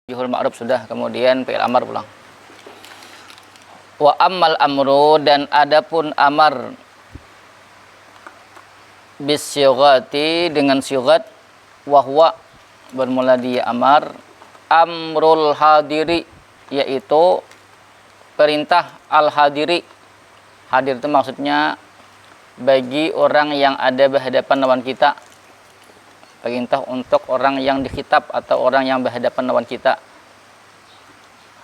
Yuhul ma'ruf sudah, kemudian fi'il amar pulang. Wa ammal amru, dan adapun amar bisyghati dengan syughat, wahwa bermula dia amar amrul hadiri, yaitu perintah al hadiri. Hadir itu maksudnya bagi orang yang ada berhadapan lawan kita, perintah untuk orang yang dikhitab atau orang yang berhadapan lawan kita,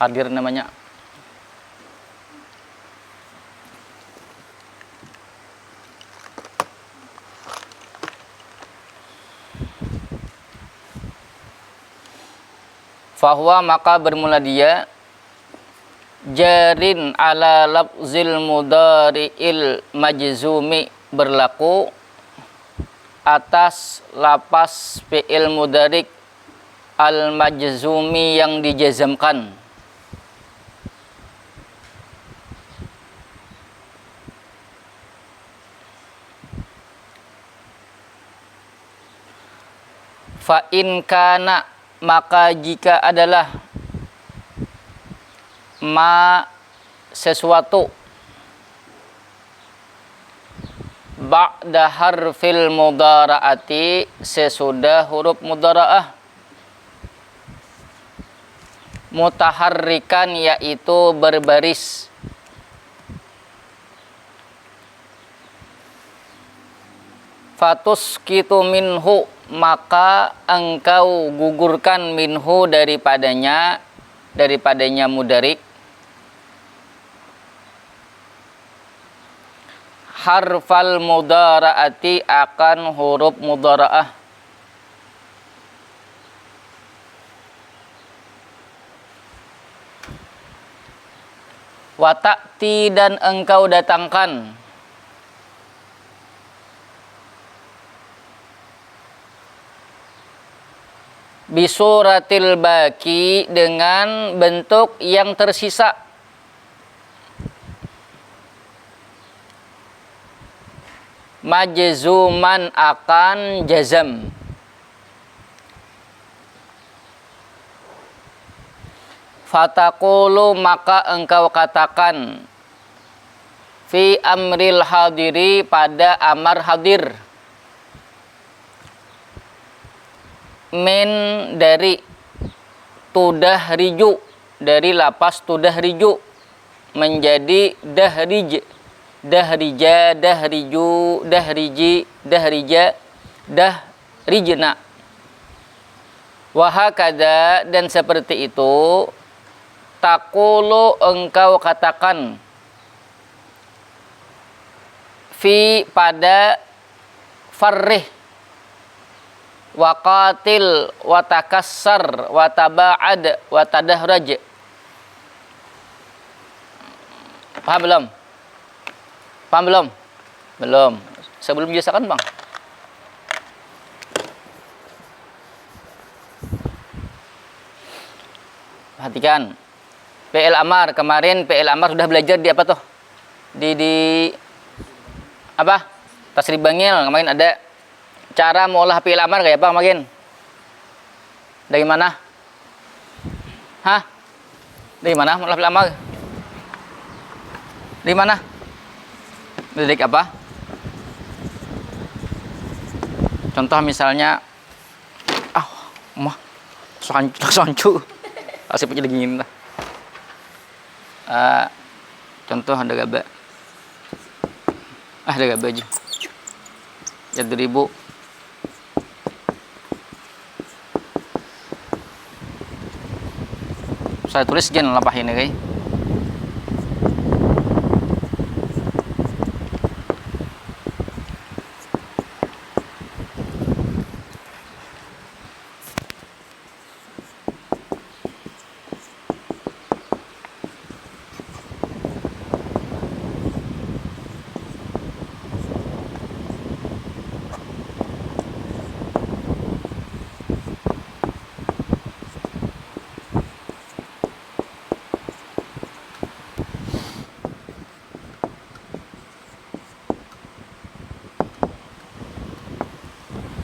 hadir namanya. Fahuwa, maka bermula dia jarin ala lafzil mudhari'il majzumi, berlaku atas lapas fi'il mudhari' al majzumi yang dijazamkan. Fa in kana, maka jika adalah ma sesuatu ba'da harfil mudhara'ati, sesudah huruf mudhara'ah, mutaharrikan, yaitu berbaris, fatusqitu minhu, maka engkau gugurkan minhu daripadanya mudharik, harfal mudhara'ati, akan huruf mudhara'ah. Wa ta'ti, dan engkau datangkan, bisuratil baki, dengan bentuk yang tersisa, majzuman, akan jazam. Fataqulu, maka engkau katakan, fi amril hadiri, pada amar hadir, min, dari tudahriju, dari lapas tudahriju menjadi dahrij, dahrija, dahriju, dahriji, dahrija, dahrijna. Wahakada, dan seperti itu, taqulu, engkau katakan, fi, pada farrih, waqatil, watakassar, wataba'ad, watadahraj. Paham belum? Paham belum? Belum. Sebelum biasakan, Bang. Perhatikan. Fi'il amar, kemarin fi'il amar sudah belajar di apa tuh? Di apa? Tasrif bangil, kemarin ada cara mengolah fi'il amar kayak apa kemarin? Dari mana? Hah? Dari mana mengolah fi'il amar? Dari mana? Dari apa? Contoh misalnya, mah sancu, asip aja dingin lah. Contoh ada gaba, ada gaba aja. Yadribu, saya tulis gen lapah ini guys.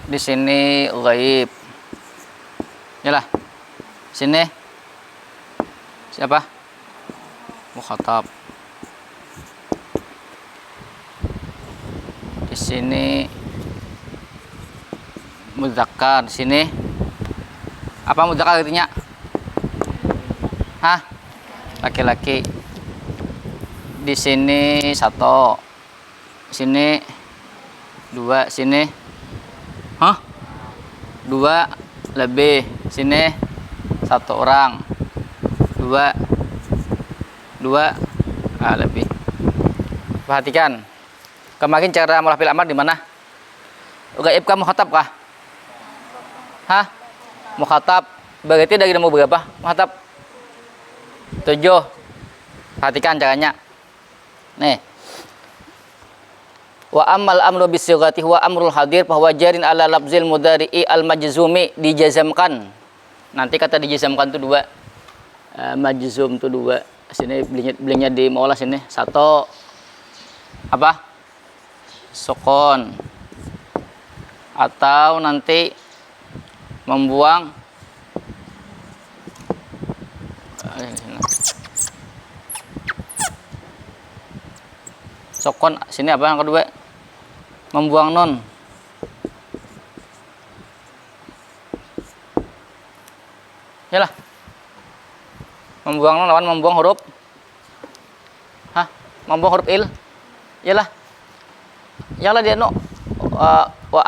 Di sini ghaib. Yalah. Sini Siapa? Mukhatab. Di sini mudzakkar. Di sini apa mudzakkar artinya? Hah? Laki-laki. Di sini satu. Sini dua. Sini hah? Dua lebih. Sini satu orang. Dua lebih. Perhatikan. Kemarin cara mulafil amar di mana? Gaib kah mukhatab kah? Hah? Mukhatab. Berarti dari nomor berapa? Mukhatab 7. Perhatikan caranya. Nih. Wa ammal amru bisigati huwa amrul hadir bahwa jarin ala lafzil mudari'i al majzumi, dijazamkan. Nanti kata dijazamkan itu 2. Majzum itu 2. Sini belinya di maulah sini. 1 apa? Sukun. Atau nanti membuang sukun. Sini apa yang kedua? Membuang nun. Yalah. Membuang nun lawan membuang huruf. Hah? Membuang huruf il. Yalah. Yalah dia no. Wa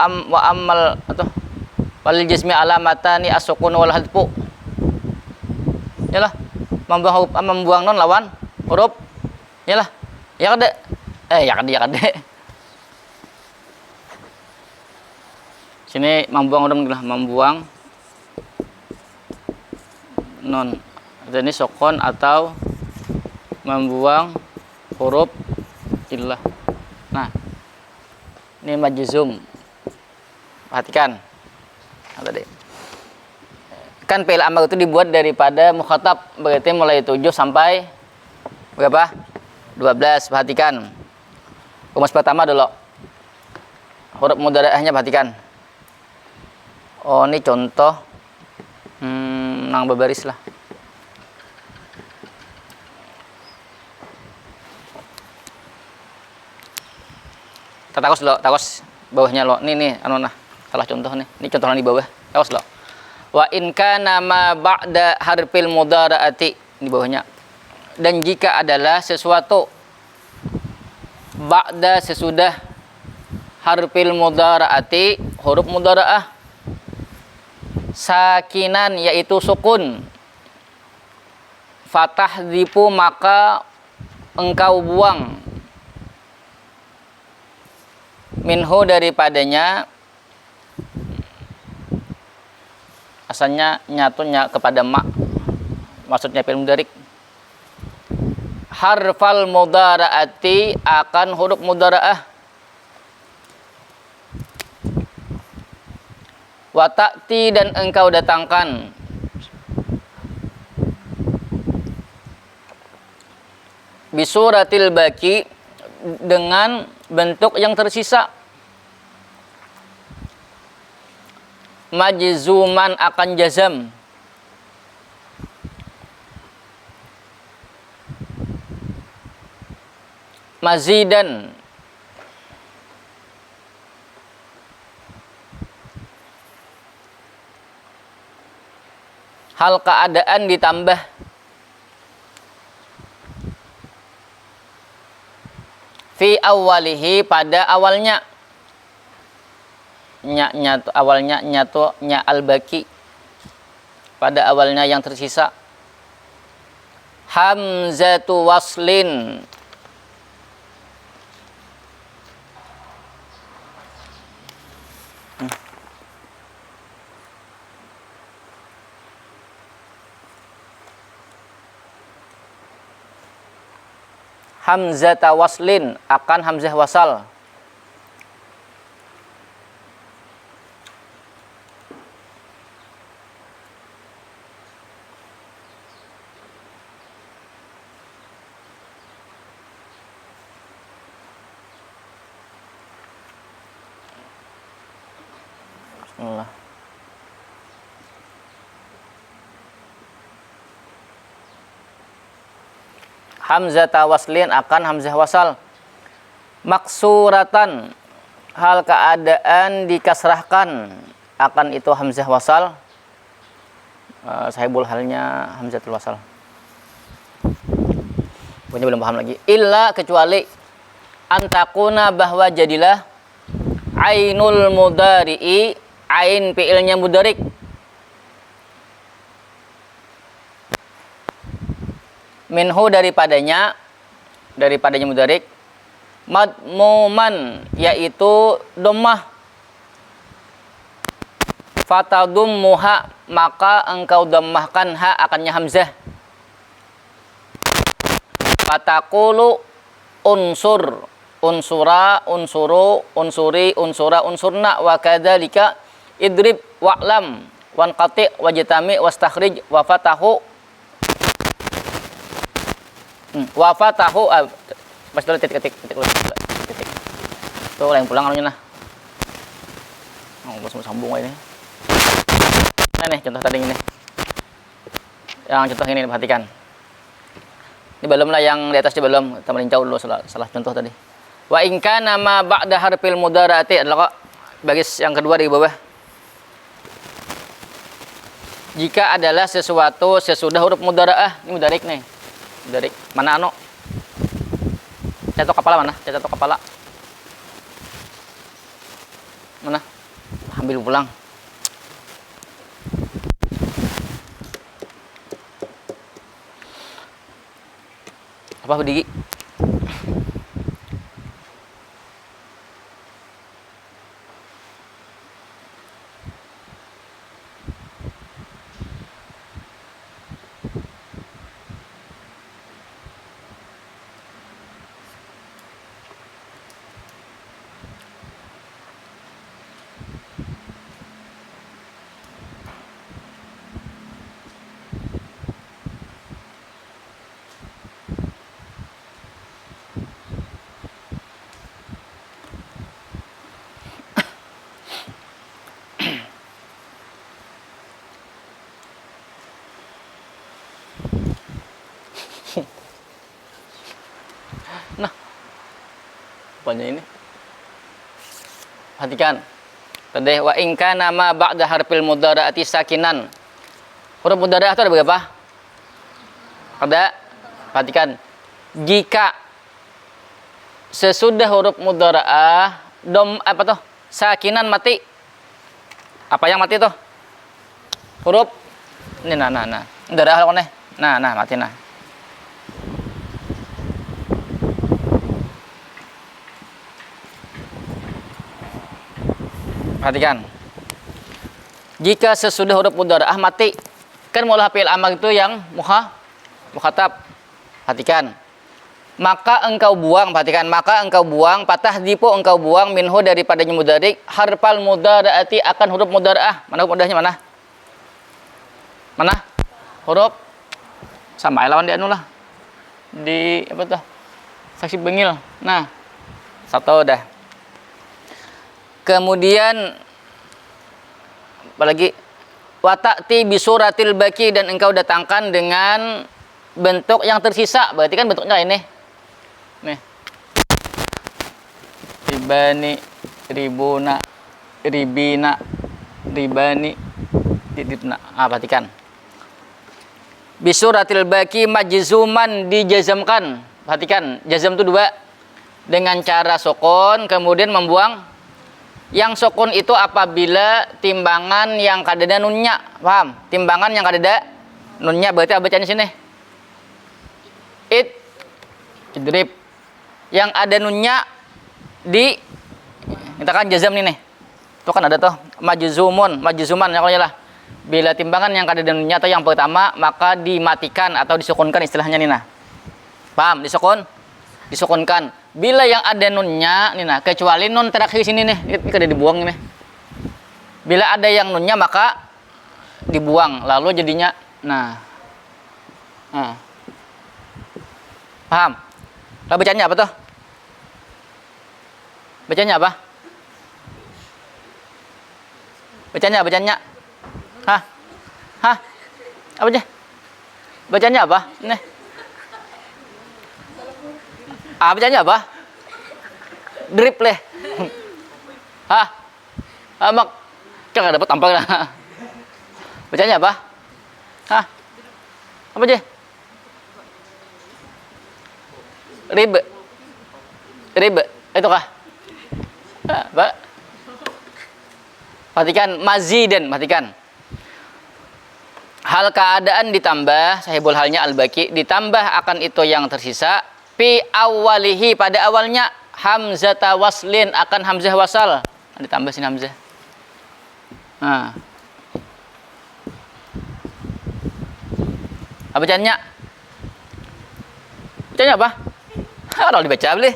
ammal atau walil jismi alamatani as-sukun wal hadfu. Yalah. Membuang nun lawan huruf. Yalah. Ya kada. Ya kada. Sini membuang huruf lah, membuang nun. Ini sukun atau membuang huruf illah. Nah, ini majzum. Perhatikan. Tadi. Kan fi'il amr itu dibuat daripada mukhatab, berarti mulai 7 sampai berapa? 12. Perhatikan. Rumus pertama dulu. Huruf mudhara'ahnya perhatikan. Oh, ini contoh nang berbaris lah. Takos lo, takos bawahnya lo. Nih anu nah. Salah contoh nih. Ini contohnya di bawah. Takos lo. Wa in kana ma ba'da harfil mudhara'ati, di bawahnya. Dan jika adalah sesuatu ba'da sesudah harfil mudhara'ati, huruf mudhara'ah sakinan yaitu sukun, fatahdzifu maka engkau buang minhu daripadanya, asalnya nyatunya kepada ma, maksudnya fi'il mudhari', harfal mudhara'ati akan huruf mudhara'ah, wa ta'ti dan engkau datangkan, bisuratil baki dengan bentuk yang tersisa, majzuman akan jazam, mazidan hal keadaan ditambah, fi awalihi pada awalnya, awalnya nyatu nya al-baki pada awalnya yang tersisa, hamzatu waslin hamzata waslin akan hamzah wasal, Bismillah. hamzata waslin akan hamzah wasal. Maksuratan hal keadaan dikasrahkan akan itu hamzah wasal. Sahibul halnya hamzatul wasal. Pokoknya belum paham lagi. Illa kecuali antakuna bahwa jadilah ainul mudari'i, ain fi'ilnya mudarik, minhu daripadanya mudarik, madmuman yaitu dhammah, fatadummuha maka engkau dhammahkan ha akannya hamzah, fataqulu unsur unsura unsuru unsuri unsura unsurna wa kadzalika idrib wa'lam wanqati wajtami wastakhrij wa fatahu pas dulu titik tuh lain pulang anunya nah bos sambung ini nah nih contoh tadi ini yang contoh ini perhatikan ini belum lah yang di atasnya belum kita melincau dulu salah contoh tadi. Wa in kana ma ba'da harfil mudharati adalah kok baris yang kedua di bawah. Jika adalah sesuatu sesudah huruf mudhara'ah, ini mudarik nih. Mudarik. Mana anu? Cetok kepala mana? Cetok kepala. Mana? Ambil pulang. Apa Digi? Nah, apanya ini? Perhatikan. Tadi wa in kana ma ba'da harfil mudhara'ati sakinan. Huruf mudhara'ah itu ada berapa? Ada. Perhatikan. Jika sesudah huruf mudhara'ah apa tuh? Sakinan mati. Apa yang mati tuh? Huruf ini nah. Mudhara'ah kok nih. Nah, mati nah. Perhatikan. Jika sesudah huruf mudhara'ah mati, kan mula fi'il amr itu yang mukhatab. Perhatikan. Maka engkau buang, patah dipo engkau buang minhu daripadanya mudharik harfal mudhara'ati akan huruf mudhara'ah. Mana huruf mudhara'ahnya mana? Mana? Huruf sama lawan di anu lah. Di apa tuh? Saksi bengil. Nah, satu dah. Kemudian apalagi wata'ti bisuratil baki dan engkau datangkan dengan bentuk yang tersisa. Berarti kan bentuknya ini. Nih. Ribani, ribuna, ribina, ribani, didibna. Perhatikan. Bisuratil baki majzuman dijazamkan. Perhatikan, jazam itu dua. Dengan cara sukun kemudian membuang. Yang sukun itu apabila timbangan yang kadada nunnya, paham? Timbangan yang kadada nunnya berarti apa bacanya sini? Idrib. Yang ada nunnya di kita kan jazam nih. Itu kan ada tuh majzuman ya kalau lah. Bila timbangan yang kadada nunnya atau yang pertama maka dimatikan atau disukunkan istilahnya nih nah. Paham? Disukunkan. Bila yang ada nunnya, nih nah, kecuali nun terakhir sini nih, ini kada dibuang nih. Bila ada yang nunnya maka dibuang, lalu jadinya, nah. Paham? Lalu bacanya apa tuh? Bacanya apa? Bacanya? Hah? Apa aja? Bacanya apa? Nih. Bacanya apa? Drip leh. Hah? Mak, jangan dapat tampang lah. Bacanya apa? Hah? Apa aja? Ribe. Ribe. Itu kah? Pak. Perhatikan mazidan, perhatikan. Hal keadaan ditambah, sahibul halnya al-baqi, ditambah akan itu yang tersisa, fi awwalihi pada awalnya hamzata waslin akan hamzah wasal. Ditambah sini hamzah. Nah. Apa bacanya? Bacanya apa? Kalau dibaca boleh.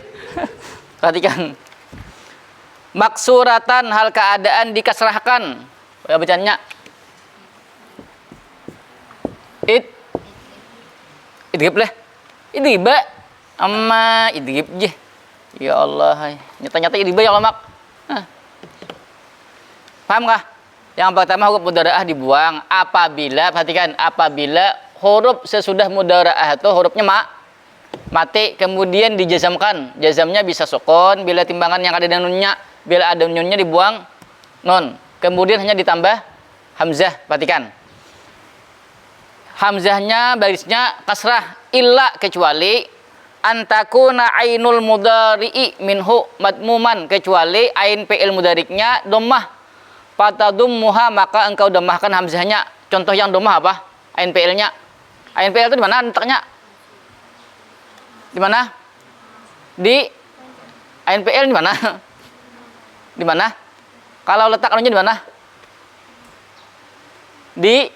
Perhatikan. Maksuratan hal keadaan dikasrahkan. Apa bacanya? Idghib lah. Idghiba. Amma idghib je. Ya Allah. Nyata-nyata idghiba ya Allah mak. Paham kah? Yang pertama huruf mudhara'ah dibuang apabila, perhatikan, apabila huruf sesudah mudhara'ah itu hurufnya mati kemudian dijazamkan. Jazamnya bisa sukun bila timbangan yang ada dengan nunnya, bila ada nunnya dibuang nun. Kemudian hanya ditambah hamzah. Perhatikan. Hamzahnya barisnya kasrah illa kecuali antakuna ainul mudhari'i minhu madmuman, kecuali ain fi'il mudhariknya dhammah. Fatadummuha maka engkau dhammahkan hamzahnya. Contoh yang dhammah apa? Ain fi'ilnya. Ain fi'il itu di mana letaknya? Di mana? Di ain fi'il di mana? Di mana? Kalau letak anunya di mana? Di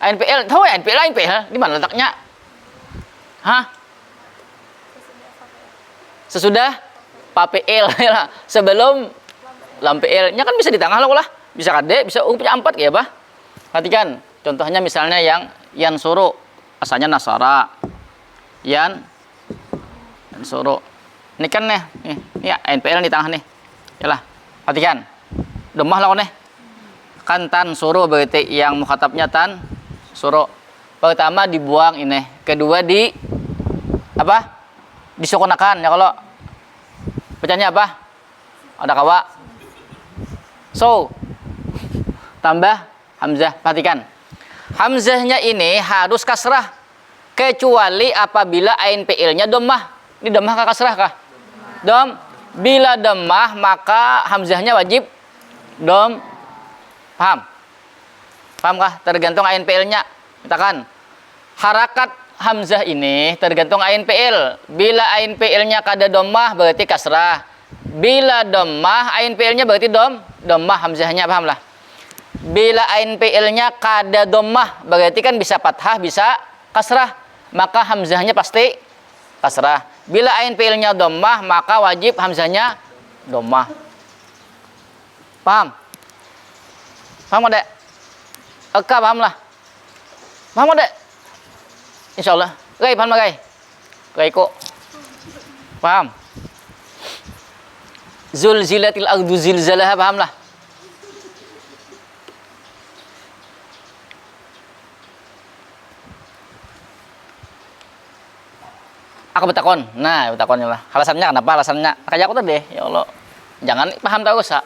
ain fi'il. Tahu ya ain fi'il di mana letaknya? Hah? Sesudah papiil sebelum lam fi'ilnya kan bisa di tengah lah, bisa kade, bisa punya empat kayak apa? Perhatikan, contohnya misalnya yang yansuru, asalnya nasara, yansuru. Ini kan nih, ya NPL di tengah nih, yalah. Perhatikan, dhammah lah nih, kan tan suru berarti yang mukhatabnya tan suru. Pertama dibuang ini, kedua di apa? Disukunakan ya kalau bacanya apa? Ada kawa. So, tambah hamzah. Perhatikan. Hamzahnya ini harus kasrah kecuali apabila ain fi'ilnya dhammah. Ini dhammah kah kasrah kah? Dham. Bila dhammah maka hamzahnya wajib dham. Paham? Paham kah? Tergantung ain fi'ilnya. Katakan harakat hamzah ini tergantung ain fi'il. Bila ain fi'ilnya kada dhammah berarti kasrah. Bila dhammah ain fi'ilnya berarti dhammah hamzahnya, paham lah. Bila ain fi'ilnya kada dhammah berarti kan bisa fathah, bisa kasrah. Maka hamzahnya pasti kasrah. Bila ain fi'ilnya dhammah maka wajib hamzahnya dhammah. Paham? Paham enggak? Eka paham lah. Paham enggak? Insyaallah. Gai paham gai? Gai kok. Paham? Zulzilatil ardu zilzalaha, paham lah. Aku bertakon. Nah, bertakonnya lah. Alasannya kenapa? Alasannya kayak aku tadi. Ya Allah. Jangan paham terus, Sa.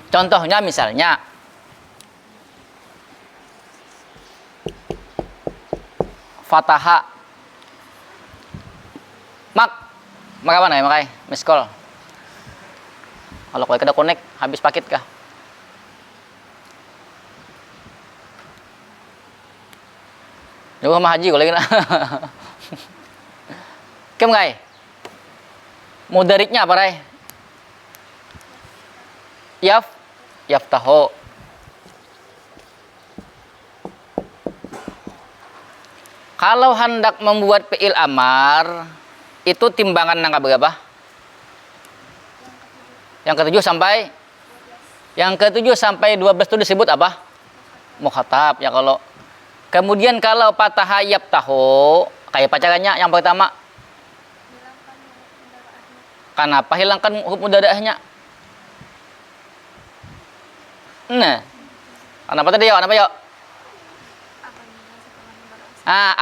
Contohnya misalnya Fataha. Mak apa nih, makai? Miss call. Kalau kau kada connect, habis paket kah? Yo sama haji kau lagi nak. Kem ngai? Mudariknya apa rai? Yaftaho. Kalau hendak membuat fi'il amar, itu timbangan angka berapa? Yang ketujuh sampai 12 itu disebut apa? Mukhatab ya kalau. Kemudian kalau patah yaftahu, kayak pacarannya yang pertama. Kenapa hilangkan huruf mudhara'ahnya? Nah. Kenapa tadi ya? Kenapa ya?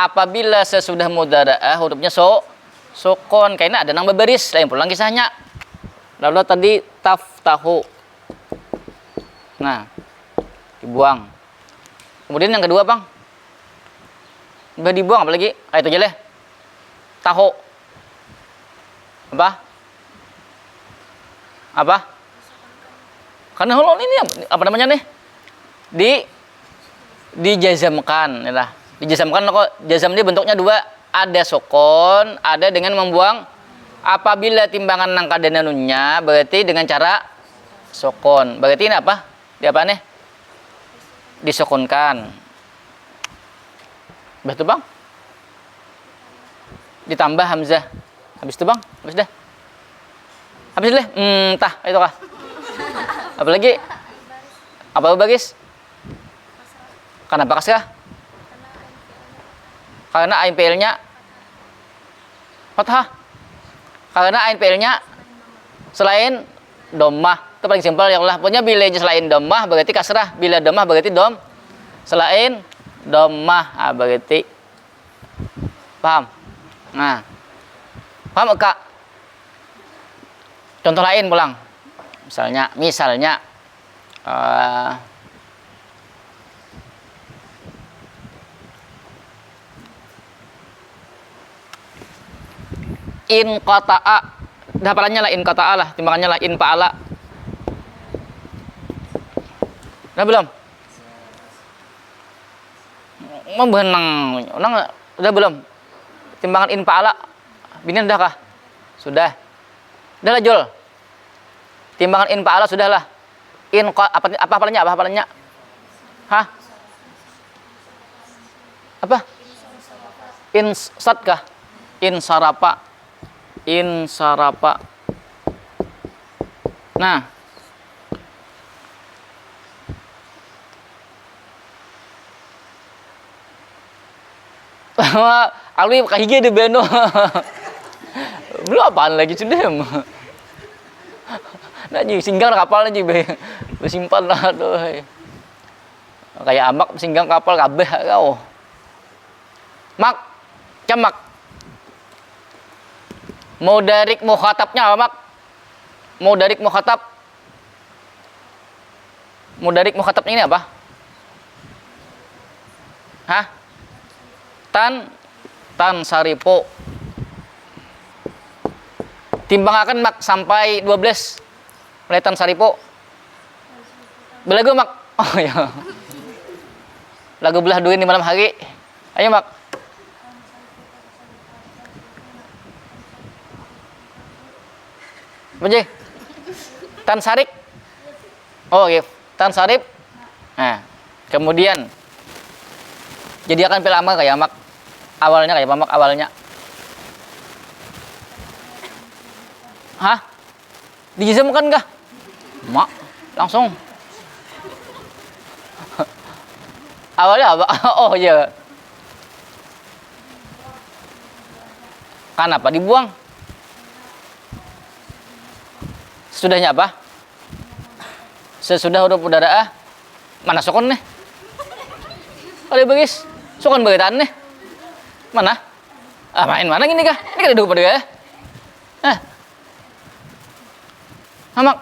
Apabila sesudah mudhara'ah hurufnya sukun. Kayaknya ada nang berbaris, lain pulang kisahnya. Lalu tadi taftahu. Nah, dibuang. Kemudian yang kedua, Bang. Udah dibuang apa lagi? Kayak itu aja deh. Tahu. Apa? Apa? Karena holon ini apa namanya nih? Dijazamkan, ya lah. Dijazamkan kok. Jazam ini bentuknya dua, ada sukun, ada dengan membuang. Apabila timbangan nangka dan nunnya berarti dengan cara sukun. Berarti ini apa? Di apa nih? Disukunkan. Betul, Bang? Ditambah hamzah. Habis itu, Bang? Habis dah. Habis deh. Tah, itu kah? Apa lagi? Apa bagis? Kenapa kasih? Karena ain fi'ilnya fathah. Karena ain fi'ilnya selain dhammah. Itu paling simpel ya Allah. Pokoknya bila selain dhammah berarti kasrah, bila dhammah berarti dom. Selain dhammah berarti paham? Nah. Paham Kak? Contoh lain pulang. Misalnya in qata'a, hafalannya lah in qata'a lah, timbangannya lah in fa'ala. Udah belum? Membenang, udah belum? Timbangan in fa'ala, bini udah kah? Sudah. Udah lah Jul. Timbangan in fa'ala sudah lah. Apa hafalannya? Apa hafalannya? Hah? Apa? Insat kah? Insarapa. Insarapa. Nah. Alwi kahige de beno. Belum apaan lagi sudah. Nah, singgang kapal aja be. Bersimpan lah tuh. Kayak amak singgang kapal kabeh kau. Mak, camak. Mudarik mukhatabnya apa, Mak? Mudarik mukhatab. Mudarik mukhatabnya ini apa? Hah? Tan saripo. Timbang akan Mak sampai 12. Mulai tan saripo. Belagu Mak. Oh ya. Lagu belah duit di malam hari. Ayo Mak. Apa Tan sarik. Oh iya. Tan sarip. Nah, kemudian jadi akan fil amr kayak Mak. Awalnya kayak Mak awalnya. Hah? Dijazamkan kah? Mak, langsung. Awalnya apa? Oh iya. Kenapa dibuang? Sesudahnya apa? Sesudah huruf udara mana sukun nih? Kalau bagis, sukun beritaan nih. Mana? Main mana gini kah? Ini kan ada pada ya? Mak.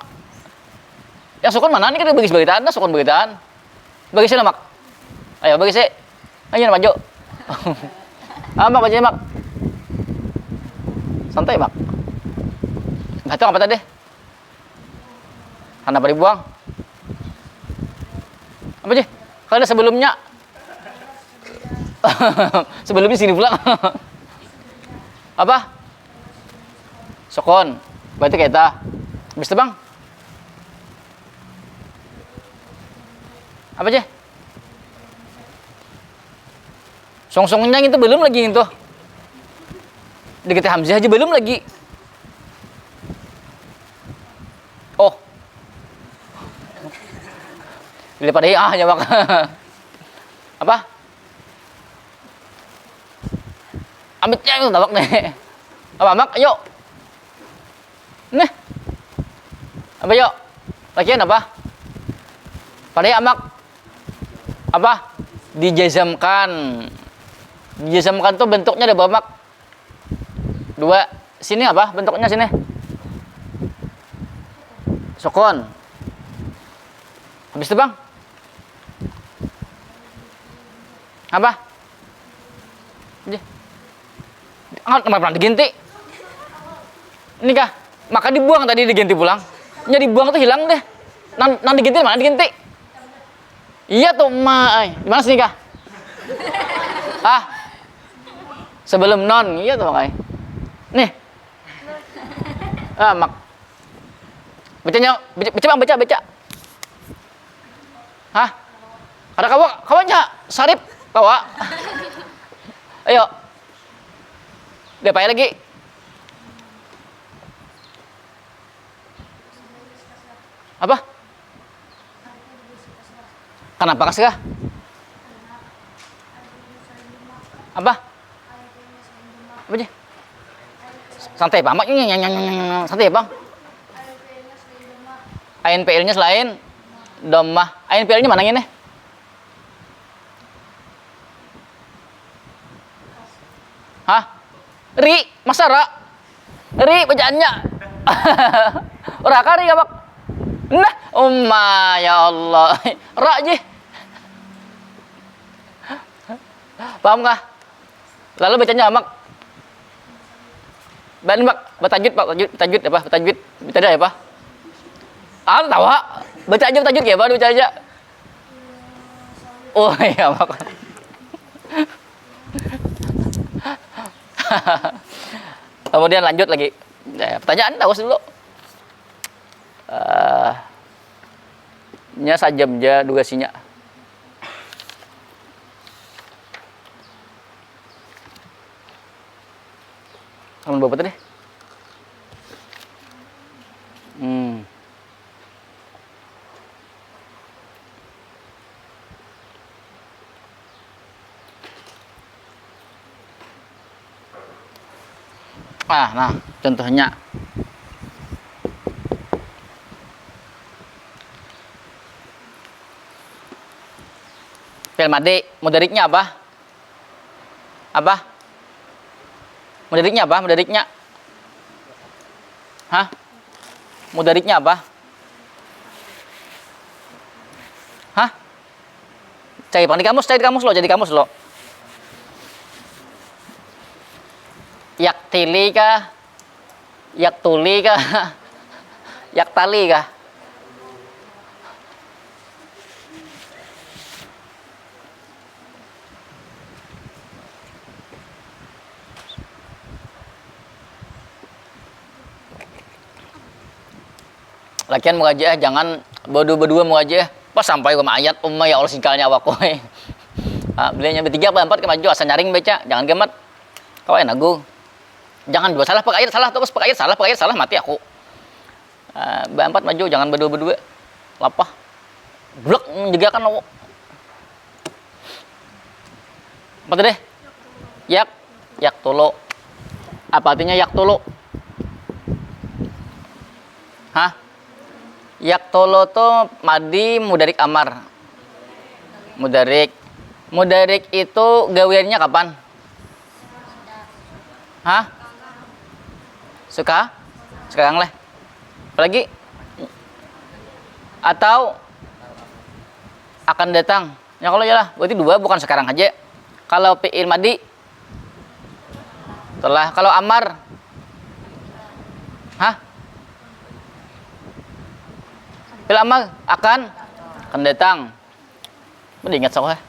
Yang sukun mana? Ini kan bagis beritaan, sukun beritaan. Bagisnya Mak. Ayo bagis sih. Ayo maju. Mak baca Mak. Santai Mak. Nggak tahu apa tadi? Kenapa dibuang? Apa sih? Karena sebelumnya sebelumnya sini pulang. Apa? Sukun. Berarti kita. Habis itu Bang. Apa sih? Song-songnya itu belum lagi itu. Dikit hamzah aja belum lagi. Oh. Daripada ya Mak. Apa? Amitnya itu tabak nih. Apa Mak? Ayo. Nih. Apa yuk? Lagian apa? Pada Mak. Apa? Dijazamkan. Dijazamkan tuh bentuknya ada berapa Mak? Dua. Sini apa bentuknya sini? Sukun. Habis itu bang? Apa? Angkat pernah diganti. Ini kah? Maka dibuang tadi diganti pulang. Nya dibuang tuh hilang deh. Nang diganti mana diganti? Iya tuh mai. Di mana sini kah? Ah. Sebelum non, iya tuh kai. Nih. Ah, mak. Bacanya, baca. Hah? Ada kawannya Sarip kawa. Ayo. Dia payah lagi. Apa? Kenapa kasih kah? Apa? Apa aja? Santai bang, santai bang. ANPL-nya selain domah. ANPL-nya mana ini? Hah? Ri, masa ra? Ri bacaannya. Ora kari ya, Pak. Nah, ya Allah. Ra aja. Paham kah? Lalu bacanya amak. Ban mak, bertajwid Pak, tajwid apa? Bertajwid. Tidak ya, Pak? Ah, tahu, Pak. Baca aja bertajwid ya, Pak, baca aja. Oh, iya, Mak. Kemudian lanjut lagi. Pertanyaan tahu dulu. Nya sajam ja dugasinya. Kamu bawa tadi? Nah, contohnya. Fi'il madhi, mudhariknya apa? Apa? Mudhariknya apa? Mudhariknya? Hah? Mudhariknya apa? Hah? Cari di kamus lo, jadi kamus lo. Yaktili kah? Yaktuli kah? Yaktali kah? Lakian mau aja, jangan berdua mau aja. Pas sampai ke ayat umma ya Allah singkalnya awak kowe. Belinya bertiga apa empat kemaju asal nyaring baca, jangan gemet. Kau enak gue. Jangan dua salah pakai ayat salah terus pakai ayat salah mati aku. Empat maju jangan berdua. Lapah. Blok menjaga kan lo. Apa tadi? Yak tolo. Apa artinya yak tolo? Hah? Yak tolo tuh madi mudarik amar. Mudarik itu gawiannya kapan? Hah? Suka? Sekarang leh. Apalagi? Atau akan datang. Ya kalau yalah, berarti dua bukan sekarang aja. Kalau fi'il madi telah. Kalau amar, hah? Fi'il amar akan datang. Boleh ingat soalnya.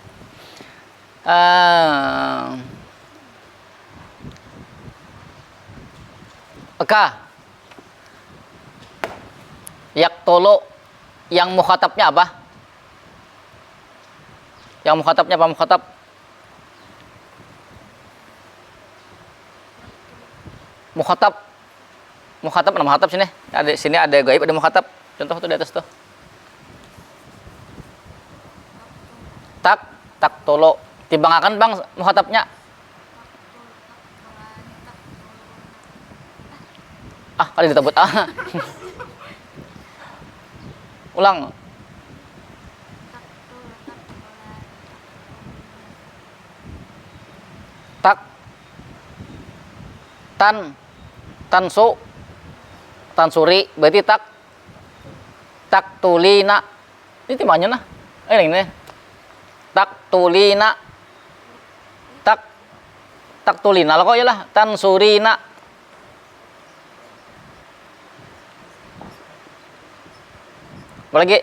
Yak tolo yang mukhatabnya apa? Yang mukhatabnya apa mukhatab? Mukhatab nama mukhatab sini. Sini ada gaib ada mukhatab. Contoh tuh di atas tuh. Tak tolo. Timbangakan bang mukhatabnya. Kali ditebut Ulang. tansu, tansuri, berarti taktulina. Ini timbangannya nah. Ini. Taktulina. Taktulina lah kok ya lah, tansurina. Apa lagi?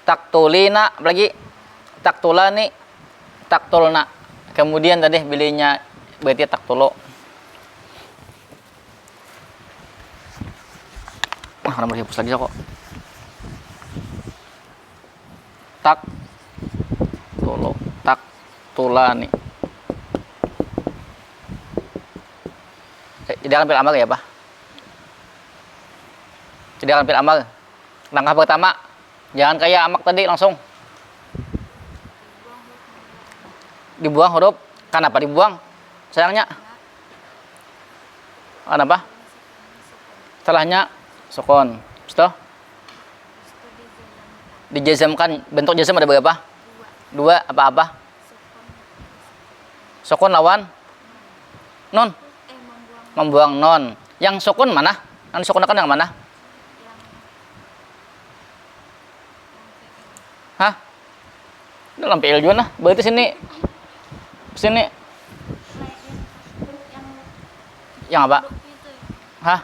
Taktulina, apa lagi? Taktulani, taktulna. Kemudian tadi belinya berarti taktulo. Wah, nomor hapus lagi kok. Taktulo, taktulani. Tidak akan amal ya, Pak? Tidak akan amal. Langkah pertama, jangan kayak amak tadi langsung dibuang huruf. Kenapa dibuang? Sayangnya. Kenapa? Setelahnya sukun. Betul? Dijazamkan. Bentuk jazam ada berapa? Dua. Apa-apa? Sukun lawan nun. Membuang non. Yang sukun mana? Yang disukunkan yang mana? Hah? Dalam PL juga nah. Berarti sini yang apa? Hah?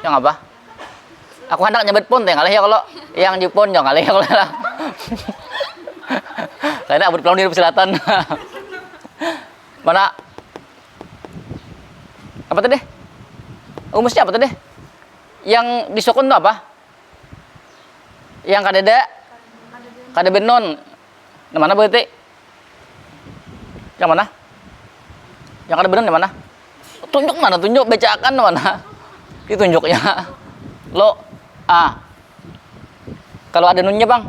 Yang apa? Aku hendak nyebut pun teh ngalih ya kalau yang Jepun jangan ngalih ya kalau lah. Karena abut pulang di selatan. Mana? Apa tadi? Rumusnya apa tadi? Yang disukun itu apa? Yang kada benon. Yang mana berarti? Yang mana? Yang kada benon yang mana? Tunjuk mana? Tunjuk bacakan mana? Ditunjuknya. Lo kalau ada nunnya, Bang.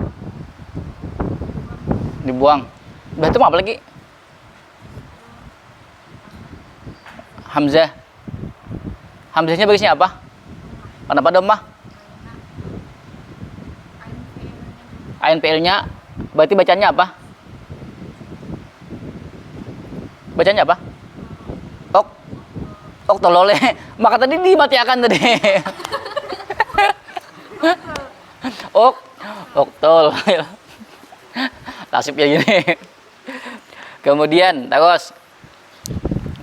Dibuang. Berarti apa lagi? Hamzah. Hamzahnya barisnya apa? Kenapa domah? Ain PL-nya berarti bacanya apa? Bacanya apa? Ok tolole. Maka tadi dimatikan tadi. Ok tol. Nasib ya gini. Kemudian terus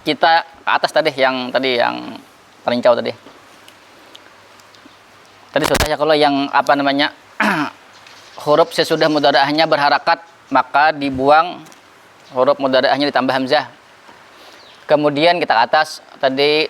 kita ke atas tadi yang terincau tadi. Tadi sudah ya kalau yang apa namanya? Huruf sesudah mudhari'ahnya berharakat maka dibuang huruf mudhari'ahnya ditambah hamzah. Kemudian kita ke atas tadi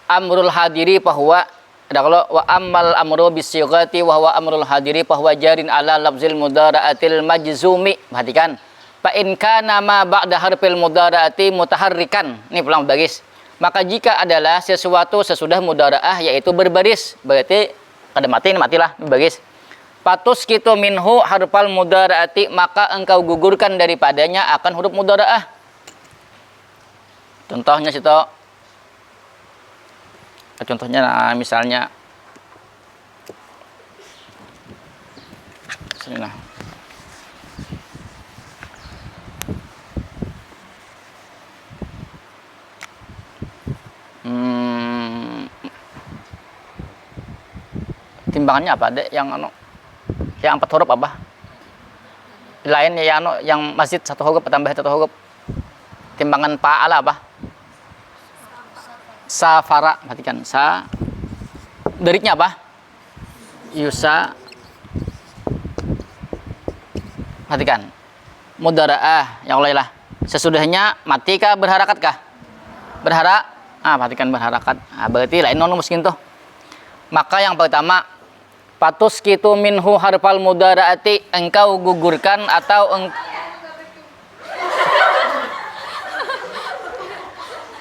amrul hadiri bahwa ada kalau wa ammal amru bisighati wa huwa amrul hadiri bahwa jarin ala lafzil mudhara'atil majzumi. Perhatikan. Fa in kana ma ba'da harfil mudhara'ati mutaharrikan. Ini pulang baris. Maka jika adalah sesuatu sesudah mudhara'ah yaitu berbaris, berarti kada matilah baris. Patus kitu minhu harfal mudhara'ati maka engkau gugurkan daripadanya akan huruf mudhara'ah. Contohnya situ. Contohnya nah, misalnya sini nah. Timbangannya apa? Dek yang yang 4 huruf apa? Lain yang masjid 1 huruf tambah 1 huruf. Timbangan pa'ala apa? Safara, perhatikan. Deriknya apa? Yusa. Perhatikan. Mudhara'ah, yang ulailah. Sesudahnya mati kah berharakat kah? Perhatikan berharakat. Berarti lain non mungkin tuh. Maka yang pertama patus kitu minhu harfal mudhara'ati engkau gugurkan atau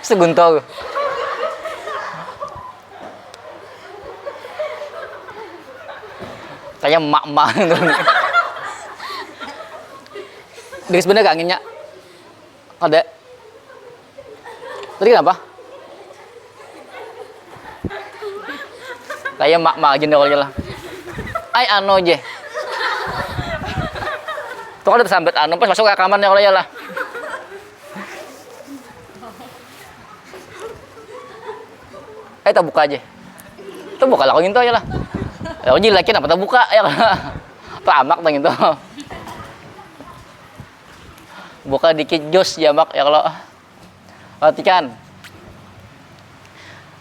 seguntol. Kayak mak-mak gitu. Diris bener gak anginnya? Ada. Tadi kenapa? Kayak mak-mak aja lah. Ay ano je. Tuh kalau disambet anu pas masuk ke kamarnya kalau ya lah. Kita buka aja. Itu buka lah kau gitu aja lah. Kau jilakin apa kita buka ya lah. Tamak tuh gitu. Buka dikit jos jamak ya kalau. Perhatikan.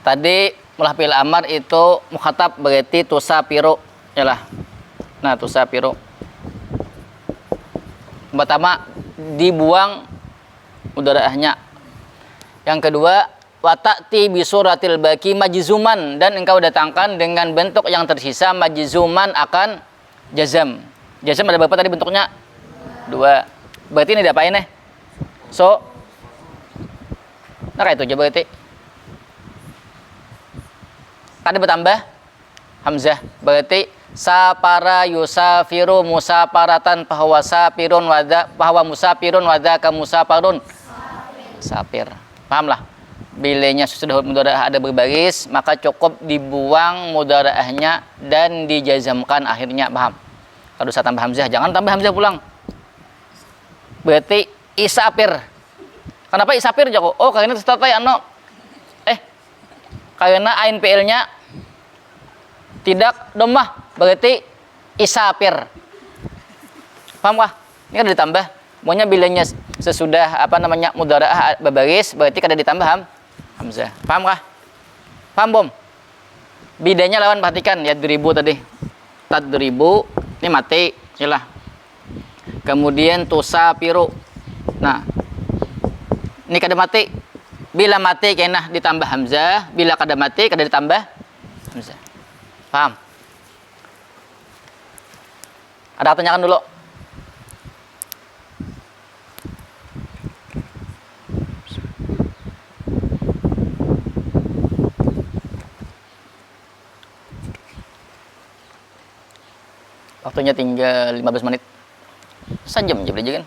Tadi mulah fil amar itu mukhatab berarti tusafiru ya lah. Nah, tusafiru. Pertama dibuang mudhara'ahnya. Yang kedua wata'ti bisuratil baqi majzuman, dan engkau datangkan dengan bentuk yang tersisa majzuman akan jazam. Jazam ada berapa tadi bentuknya? 2. Berarti ini diapain nih? So nah kayak itu aja berarti. Ada bertambah hamzah. Berarti sapara yusafiru musaparatan bahwa sapirun wada bahwa musafirun wada ka musafarun sapir. Pahamlah? Bilanya sudah mudhara'ah ada berbaris, maka cukup dibuang mudhara'ahnya dan dijazamkan akhirnya. Paham? Kalau usah tambah hamzah, jangan tambah hamzah pulang. Berarti isapir. Kenapa isapir Joko? Oh, karena tetapi ano karena ain fi'ilnya tidak dhammah, berarti isapir. Paham kah? Ini kan ditambah. Pokoknya bilanya sesudah mudhara'ah berbaris, berarti kada ditambah hamzah. Paham kah? Paham bom? Bedanya lawan, perhatikan ya, diribu tadi. Tadribu ini mati, iyalah. Kemudian tusafiru. Nah, ini kada mati. Bila mati kena ditambah hamzah, bila kada mati kada ditambah hamzah. Paham? Ada tanyakan dulu. Waktunya tinggal 15 menit. Sejam aja belajar kan?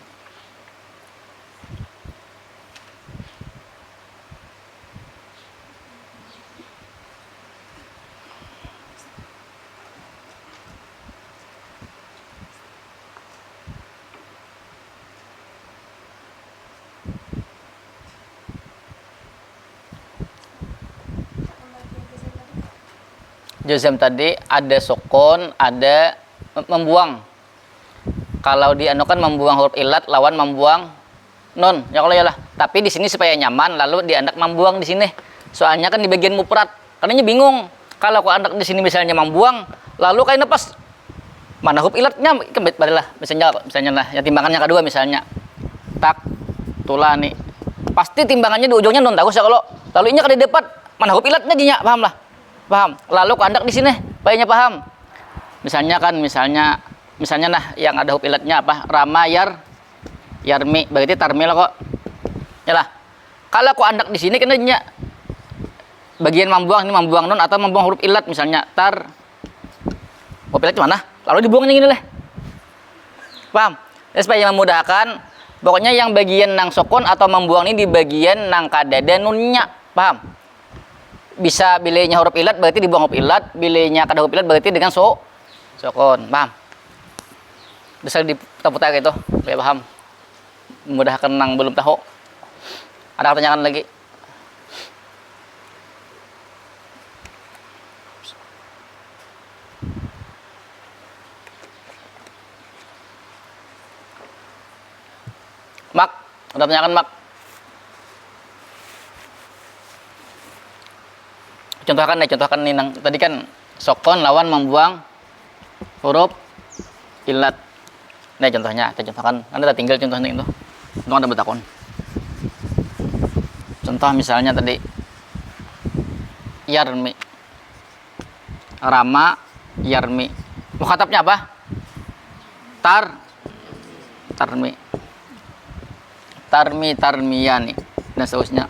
Jazam tadi ada sukun, ada membuang. Kalau di anu kan membuang huruf ilat lawan membuang nun. Ya kalau ya lah. Tapi di sini supaya nyaman, lalu di anak membuang di sini. Soalnya kan di bagian mufrad. Karena bingung. Kalau aku anak di sini misalnya membuang, lalu kayaknya pas mana huruf ilatnya kembali lah. Misalnya lah, yang timbangannya kedua misalnya tak tula nih. Pasti timbangannya di ujungnya nun tahu ya kalau. Lalu ini kada dapat mana huruf ilatnya dinya, paham lah. Paham. Lalu kandak di sini, baiknya paham. Misalnya nah yang ada huruf ilatnya apa? Rama yarmi, berarti tarmil kok. Yalah. Kalau aku andak di sini kena bagian membuang ini membuang nun atau membuang huruf ilat misalnya huruf ilat mana? Lalu dibuangnya gini lah. Paham? Ya, supaya memudahkan, pokoknya yang bagian nang sukun atau membuang ini di bagian nang kadada nunnya. Paham? Bisa bilenya huruf ilat berarti dibuang huruf ilat, bilenya kada huruf ilat berarti dengan sukun. Paham? Bisa diputar gitu, biar paham. Memudahkan nang belum tahu. Ada pertanyaan lagi? Mak, ada pertanyaan Mak? Contohkan nih nang tadi kan sukun lawan membuang huruf ilat. Nah contohnya, kita contohkan. Anda tinggal contohnya itu. Untuk Anda bertakun. Contoh misalnya tadi yarmi, rama, yarmi. Mukhatabnya apa? Tarmiyani dan seterusnya.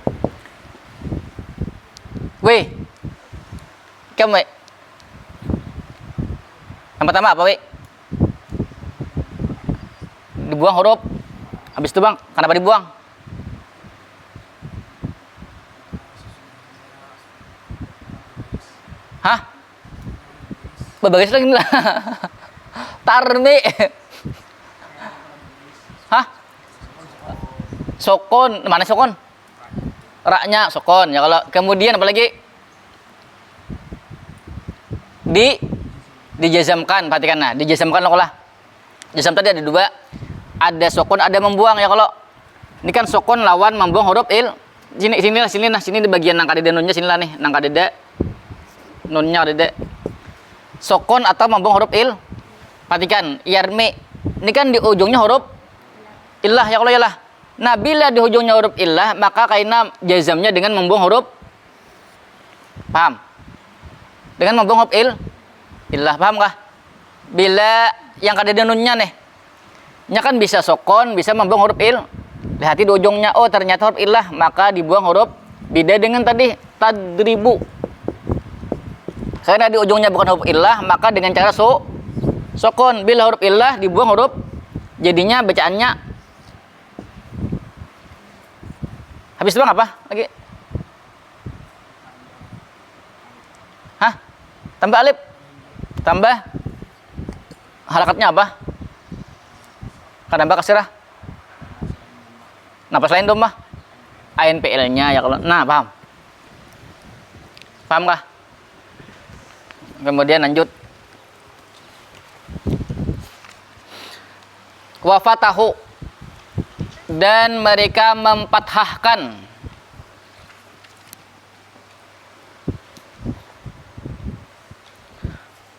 Weh, kamu yang pertama apa weh? Dibuang huruf. Habis itu bang, kenapa dibuang? Hah? Berbaris lagi lah. Tarmi. Hah? Sukun. Mana sukun? Raknya sukun. Ya kalau kemudian apalagi? Dijazamkan, perhatikan nah, dijazamkan loh lah. Jazam tadi ada dua. Ada sukun, ada membuang ya kalau. Ini kan sukun lawan membuang huruf il. Sini di bagian nang kadede nunnya sinilah nih, nang kadede nunnya kadede. Sukun atau membuang huruf il. Perhatikan, yarmi. Ini kan di ujungnya huruf illah ya kalau ya lah. Nah, bila di ujungnya huruf illah, maka kaina jazamnya dengan membuang huruf. Paham? Dengan membuang huruf illah, paham kah? Bila yang kadede nunnya nih, nya kan bisa sukun, bisa membuang huruf il. Lihat di ujungnya, oh ternyata huruf illah, maka dibuang huruf beda dengan tadi tadribu. Karena di ujungnya bukan huruf illah, maka dengan cara sukun. Bila huruf illah dibuang huruf, jadinya bacaannya habis itu bang apa lagi? Hah? Tambah alif, tambah harakatnya apa? Kan tambah kasirah. Nah, pas lain dong mah ANPL-nya ya kalau. Nah, paham? Paham kah? Kemudian lanjut. Wa fatahu, dan mereka mempathahkan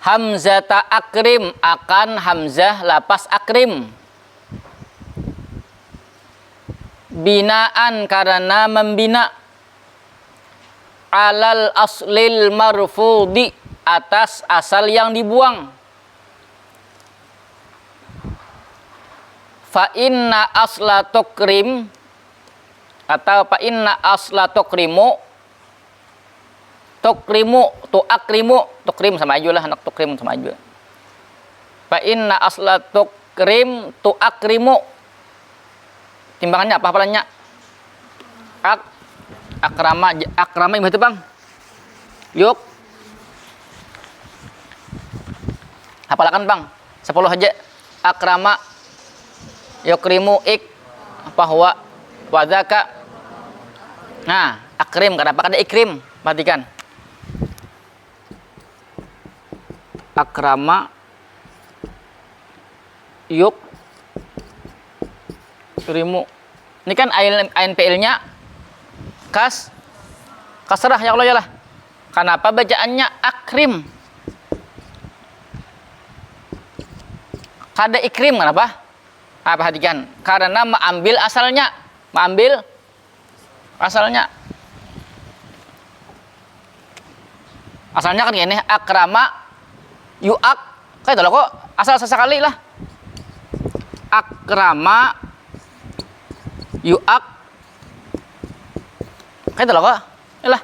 hamzata akrim akan hamzah lapas akrim. Binaan karena membina, alal aslil marfudi atas asal yang dibuang. Fa inna asla tukrim atau fa inna asla tukrimu tu akrim sama aja lah, anak tukrim sama aja. Fa inna asla tukrim tu akrimu, timbangannya apa hafalannya? Akrama itu bang. Yuk hafalkan bang 10 aja. Akrama yukrimu ik bahwa wadaka. Nah, akrim kenapa ada ikrim? Perhatikan. Akrama yuk krimu. Ini kan ANPL-nya kasrah ya Allah ya lah. Kenapa bacaannya akrim? Kada ikrim kenapa? Perhatikan, karena mengambil asalnya. Asalnya kan gini, akrama yu'ak. Kayak itu kok, asal sesekali lah. Akrama yu'ak. Kayak itu kok. Yalah.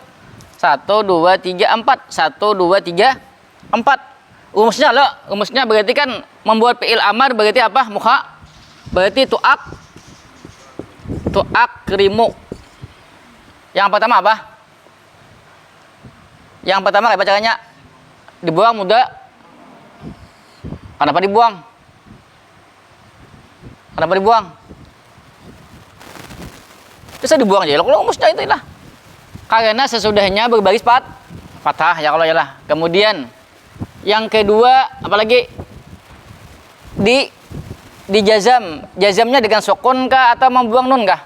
1, 2, 3, 4. 1, 2, 3, 4. Rumusnya berarti kan membuat fi'il amar berarti apa? Mukha. Berarti tu'akrimu. Yang pertama apa? Yang pertama kayak bacanya dibuang muda. Kenapa dibuang? Bisa dibuang aja. Kalau rumusnya itu lah. Karena sesudahnya berbaris fathah ya kalau ya lah. Kemudian yang kedua apalagi di jazamnya dengan sukun kah atau membuang nun kah?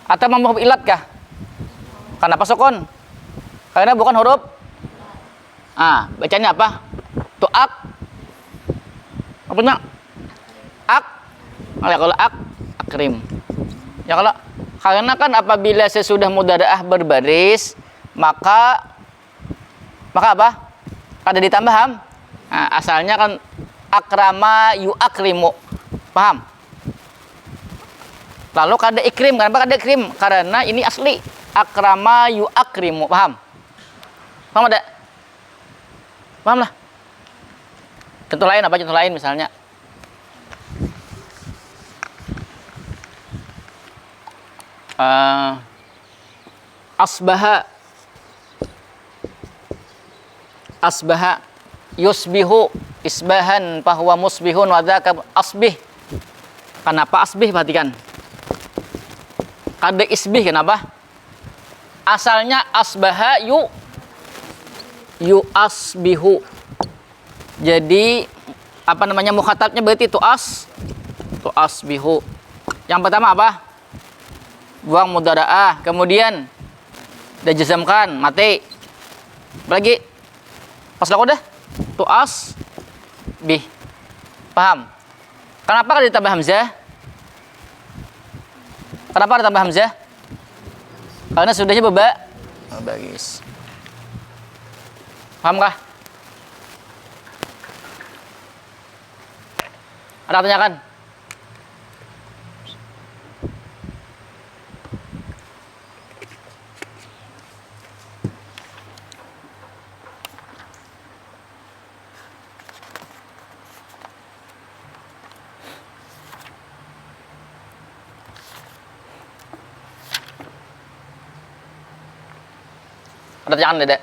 Atau membuang ilat kah? Kenapa sukun? Karena bukan huruf. Bacanya apa? Tu'ak. Apanya? Kalau akrim. Ya kalau karena kan apabila sesudah mudharaah berbaris maka apa? Kada ditambah ham. Asalnya kan akrama yu'akrimu. Paham? Lalu kada ikrim. Kenapa kada ikrim? Karena ini asli. Akrama yu'akrimu. Paham? Paham ada? Paham lah. Contoh lain apa? Contoh lain misalnya. Asbaha yusbihu isbahan fahuwa musbihun wa dzaka asbih. Kenapa asbih? Perhatikan. Kada isbih kenapa? Asalnya asbaha yu asbihu. Jadi apa namanya mukhatabnya berarti tu asbihu. Yang pertama apa? Buang mudhara'ah. Kemudian dijazamkan mati. Lagi pas laku dah tu asbih. Paham? Kenapa kada ditambah hamzah? Kenapa ada tambah hamzah? Karena sudahnya bagus. Paham kah? Ada pertanyaan? Ada pertanyaan, Dede?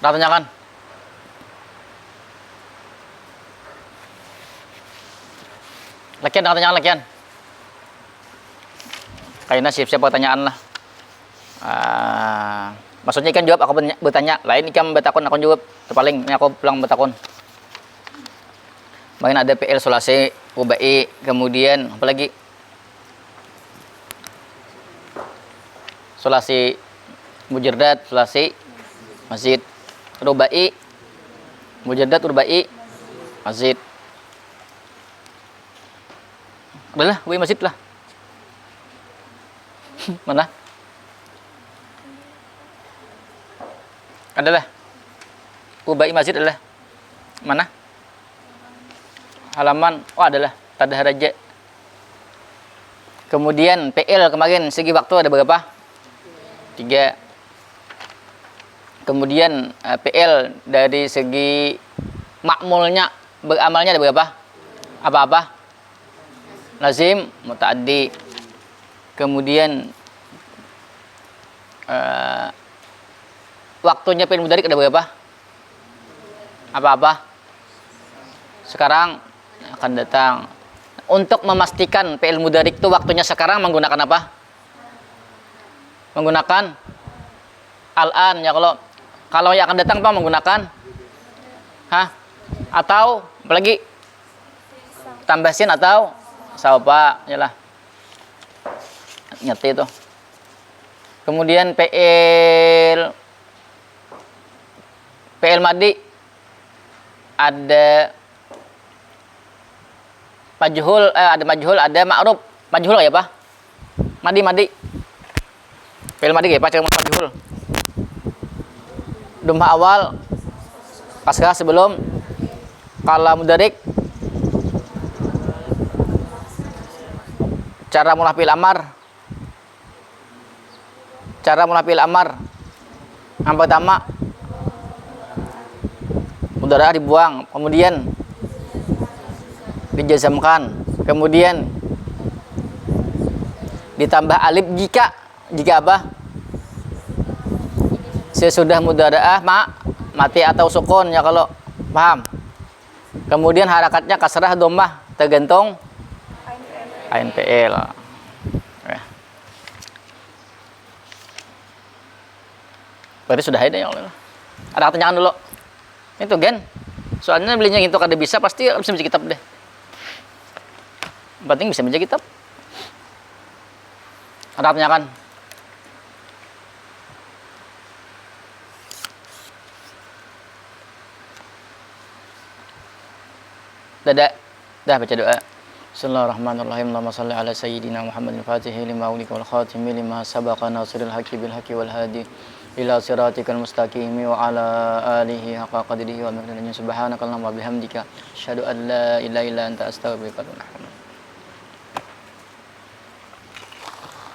Ada pertanyaan? Lakian, ada pertanyaan lakian? Kayaknya siap-siap pertanyaan lah. Maksudnya ikan jawab, aku bertanya. Lain ikan bertakun, aku jawab. Terpaling, ini aku pulang bertakun. Makin ada PL solase, rubai, kemudian apa lagi? Solasi mujarrad, solasi masjid, rubai, mujarrad, rubai, masjid. Adalah, rubai masjid lah. Mana? Adalah. Rubai masjid adalah. Mana? Halaman. Oh, adalah. Tada haraja. Kemudian PL kemarin segi waktu ada berapa? 3. Kemudian PL dari segi makmulnya beramalnya ada berapa? Apa-apa? Lazim, muta'addi. Kemudian waktunya fi'il mudhari' ada berapa? Apa-apa? Sekarang akan datang. Untuk memastikan fi'il mudhari' itu waktunya sekarang menggunakan apa? Menggunakan al-an ya. Kalau yang akan datang apa menggunakan atau apalagi tambah sin atau saupa yalah. Ngerti itu. Kemudian PL madi ada majhul, ada majhul, ada ma'ruf. Majhul ya, Pak? Madi. PL madi ya, Pak, majhul. Domah awal pasca sebelum kala mudharik. Cara mulai fi'il amar. Yang pertama mudhari' dibuang, kemudian dijazamkan, kemudian ditambah alif jika apa? Sesudah mudhara'ah mati atau sukun ya kalau paham. Kemudian harakatnya kasrah dhammah tergantung ain PL. Berarti sudah ada ya Allah. Ada pertanyaan dulu. Itu Gen. Soalnya belinya itu kada bisa pasti bisa baca kitab deh. Penting bisa baca kitab. Ada pertanyaan? Dah baca doa. Bismillahirrahmanirrahim. Allahumma shalli ala sayyidina Muhammadin fatihi lima ulika wal khatimi lima sabaqa nasiril haqqi bil haqqi wal hadi ila siratikal mustaqim wa ala alihi haqqa qadrihi wa miqdarihi subhanakallahumma wa bihamdika asyhadu an la ilaha illa anta astaghfiruka wa atubu ilaik.